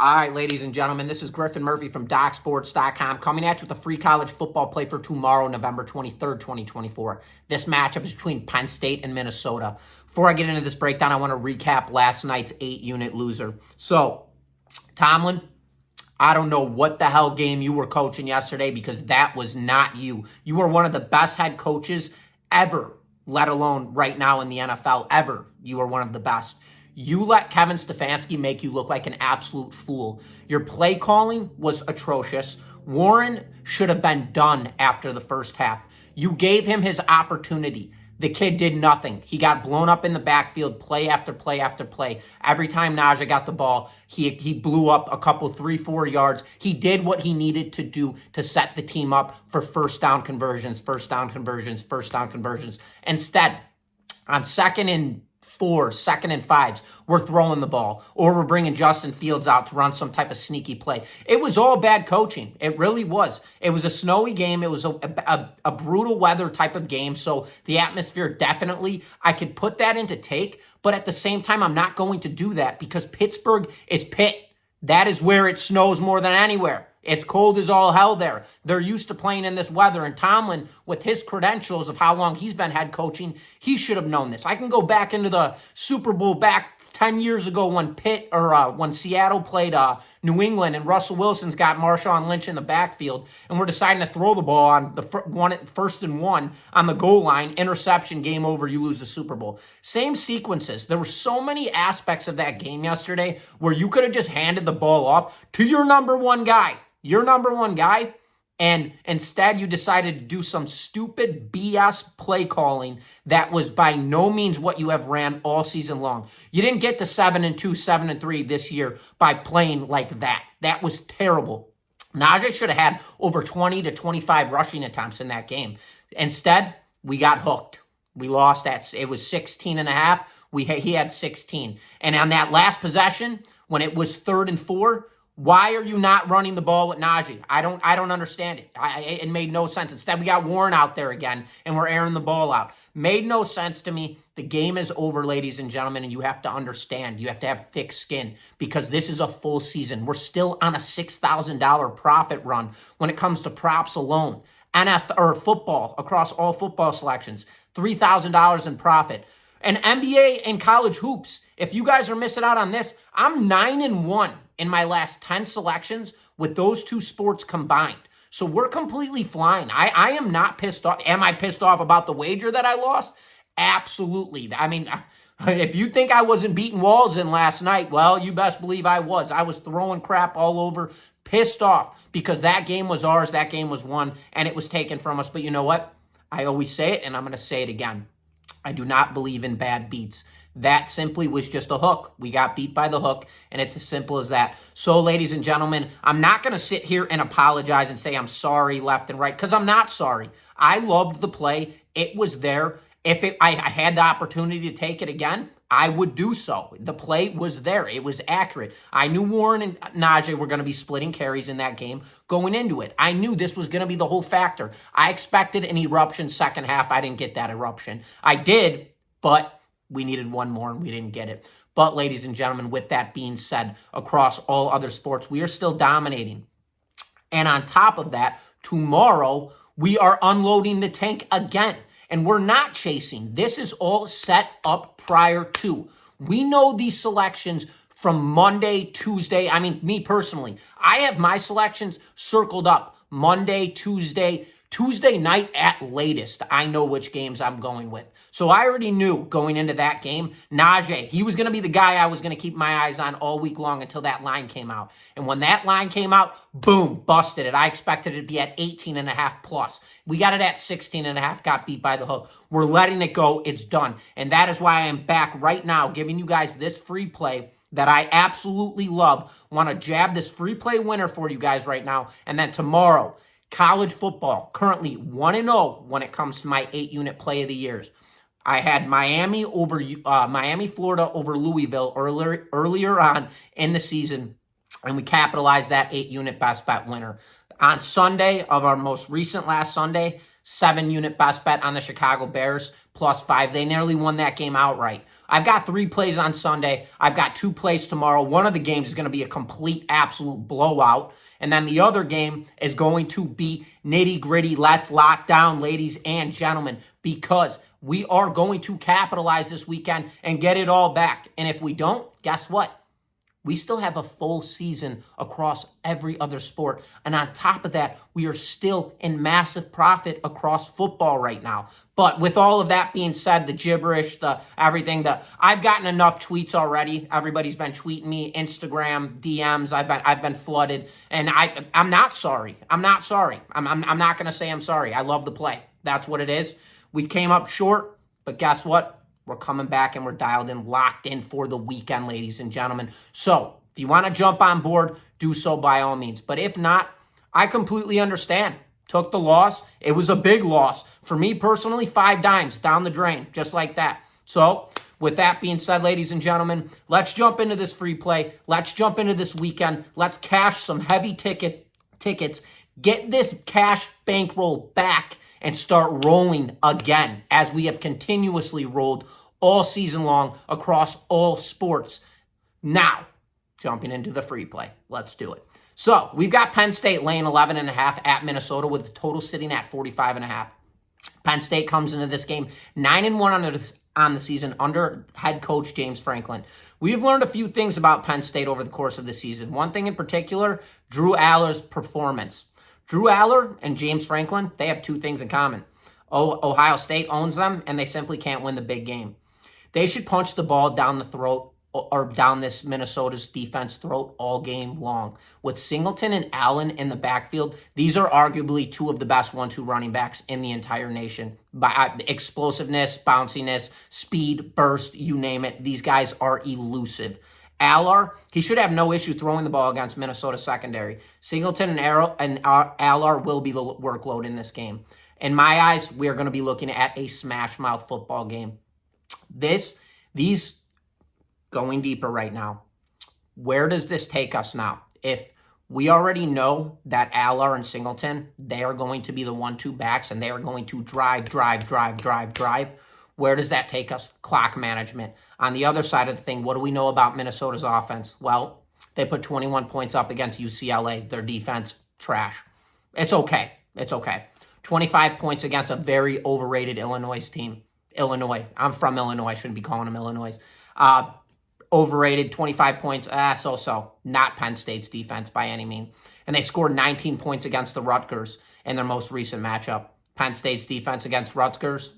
All right, ladies and gentlemen, this is Griffin Murphy from DocSports.com coming at you with a free college football play for tomorrow, November 23rd, 2024. This matchup is between Penn State and Minnesota. Before I get into this breakdown, I want to recap last night's 8-unit loser. So, Tomlin, I don't know what the hell game you were coaching yesterday because that was not you. You were one of the best head coaches ever, let alone right now in the NFL, ever. You were one of the best. You let Kevin Stefanski make you look like an absolute fool. Your play calling was atrocious. Warren should have been done after the first half. You gave him his opportunity. The kid did nothing. He got blown up in the backfield play after play after play. Every time Najee got the ball, he blew up a couple, 3-4 yards. He did what he needed to do to set the team up for first down conversions. Instead, on second and 5s, we're throwing the ball, or we're bringing Justin Fields out to run some type of sneaky play. It was all bad coaching. It really was. It was a snowy game. It was a brutal weather type of game. So the atmosphere definitely, I could put that into take, but at the same time, I'm not going to do that because Pittsburgh is Pitt. That is where it snows more than anywhere. It's cold as all hell there. They're used to playing in this weather. And Tomlin, with his credentials of how long he's been head coaching, he should have known this. I can go back into the Super Bowl back 10 years ago when when Seattle played New England and Russell Wilson's got Marshawn Lynch in the backfield and we're deciding to throw the ball on the first and 1 on the goal line, interception, game over, you lose the Super Bowl. Same sequences. There were so many aspects of that game yesterday where you could have just handed the ball off to your number one guy. And instead you decided to do some stupid BS play calling that was by no means what you have ran all season long. You didn't get to 7-2, 7-3 this year by playing like that. That was terrible. Najee should have had over 20 to 25 rushing attempts in that game. Instead, we got hooked. We lost that. It was 16.5. He had 16. And on that last possession, when it was 3rd and 4, why are you not running the ball with Najee? I don't understand it. It made no sense. Instead, we got Warren out there again, and we're airing the ball out. Made no sense to me. The game is over, ladies and gentlemen, and you have to understand. You have to have thick skin because this is a full season. We're still on a $6,000 profit run when it comes to props alone. NFL or football, across all football selections, $3,000 in profit. And NBA and college hoops, if you guys are missing out on this, I'm 9-1 in my last 10 selections with those two sports combined. So we're completely flying. I am not pissed off. Am I pissed off about the wager that I lost? Absolutely. I mean, if you think I wasn't beating walls in last night, well, you best believe I was. I was throwing crap all over, pissed off because that game was ours, that game was won, and it was taken from us. But you know what? I always say it, and I'm going to say it again. I do not believe in bad beats. That simply was just a hook. We got beat by the hook, and it's as simple as that. So, ladies and gentlemen, I'm not going to sit here and apologize and say I'm sorry left and right, because I'm not sorry. I loved the play. It was there. If I had the opportunity to take it again, I would do so. The play was there. It was accurate. I knew Warren and Najee were going to be splitting carries in that game going into it. I knew this was going to be the whole factor. I expected an eruption second half. I didn't get that eruption. I did, but we needed one more and we didn't get it. But ladies and gentlemen, with that being said, across all other sports, we are still dominating. And on top of that, tomorrow, we are unloading the tank again. And we're not chasing. This is all set up prior to. We know these selections from Monday, Tuesday. I mean, me personally, I have my selections circled up. Monday, Tuesday night at latest. I know which games I'm going with. So I already knew going into that game, Najee, he was going to be the guy I was going to keep my eyes on all week long until that line came out. And when that line came out, boom, busted it. I expected it to be at 18.5 plus. We got it at 16.5, got beat by the hook. We're letting it go. It's done. And that is why I am back right now giving you guys this free play that I absolutely love. Want to jab this free play winner for you guys right now. And then tomorrow, college football, currently 1-0 when it comes to my 8-unit play of the years. I had Miami, Florida over Louisville earlier on in the season, and we capitalized that 8-unit best bet winner. On Sunday of our most recent last Sunday, 7-unit best bet on the Chicago Bears, +5. They nearly won that game outright. I've got 3 plays on Sunday. I've got 2 plays tomorrow. One of the games is going to be a complete, absolute blowout. And then the other game is going to be nitty-gritty. Let's lock down, ladies and gentlemen, because we are going to capitalize this weekend and get it all back. And if we don't, guess what? We still have a full season across every other sport. And on top of that, we are still in massive profit across football right now. But with all of that being said, the gibberish, the everything, I've gotten enough tweets already. Everybody's been tweeting me, Instagram, DMs. I've been flooded. And I'm not sorry. I'm not sorry. I'm not going to say I'm sorry. I love the play. That's what it is. We came up short, but guess what? We're coming back and we're dialed in, locked in for the weekend, ladies and gentlemen. So if you want to jump on board, do so by all means. But if not, I completely understand. Took the loss. It was a big loss. For me personally, 5 dimes down the drain, just like that. So with that being said, ladies and gentlemen, let's jump into this free play. Let's jump into this weekend. Let's cash some heavy tickets. Get this cash bankroll back and start rolling again, as we have continuously rolled all season long across all sports. Now, jumping into the free play. Let's do it. So, we've got Penn State laying 11.5 at Minnesota with the total sitting at 45.5. Penn State comes into this game 9-1 on the season under head coach James Franklin. We've learned a few things about Penn State over the course of the season. One thing in particular, Drew Aller's performance. Drew Aller and James Franklin, they have 2 things in common. Ohio State owns them, and they simply can't win the big game. They should punch the ball down the throat or down this Minnesota's defense throat all game long. With Singleton and Allen in the backfield, these are arguably 2 of the best 1-2 running backs in the entire nation. By explosiveness, bounciness, speed, burst, you name it. These guys are elusive. Aller, he should have no issue throwing the ball against Minnesota secondary. Singleton and Aller will be the workload in this game. In my eyes, we are going to be looking at a smash mouth football game. These going deeper right now. Where does this take us now? If we already know that Aller and Singleton, they are going to be the 1-2 backs and they are going to drive. Where does that take us? Clock management. On the other side of the thing, what do we know about Minnesota's offense? Well, they put 21 points up against UCLA. Their defense, trash. It's okay. 25 points against a very overrated Illinois team. Illinois. I'm from Illinois. I shouldn't be calling them Illinois. Overrated, 25 points. So. Not Penn State's defense by any means. And they scored 19 points against the Rutgers in their most recent matchup. Penn State's defense against Rutgers,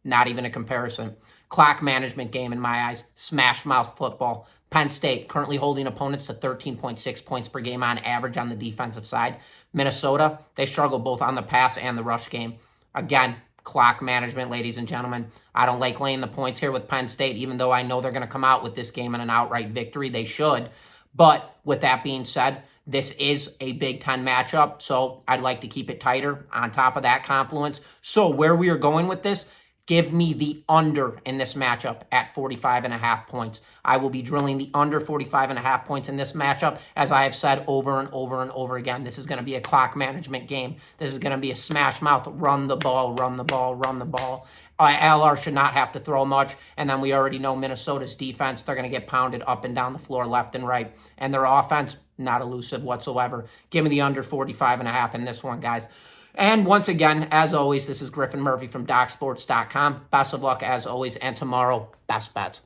not even a comparison. Clock management game in my eyes. Smash mouth football. Penn State currently holding opponents to 13.6 points per game on average on the defensive side. Minnesota, they struggle both on the pass and the rush game. Again, clock management, ladies and gentlemen. I don't like laying the points here with Penn State, even though I know they're going to come out with this game in an outright victory. They should. But with that being said, this is a Big Ten matchup, so I'd like to keep it tighter on top of that confluence. So where we are going with this, give me the under in this matchup at 45.5 points. I will be drilling the under 45.5 points in this matchup. As I have said over and over again, this is going to be a clock management game. This is going to be a smash mouth, run the ball. LR should not have to throw much. And then we already know Minnesota's defense, they're going to get pounded up and down the floor, left and right. And their offense, not elusive whatsoever. Give me the under 45.5 in this one, guys. And once again, as always, this is Griffin Murphy from DocSports.com. Best of luck as always, and tomorrow, best bets.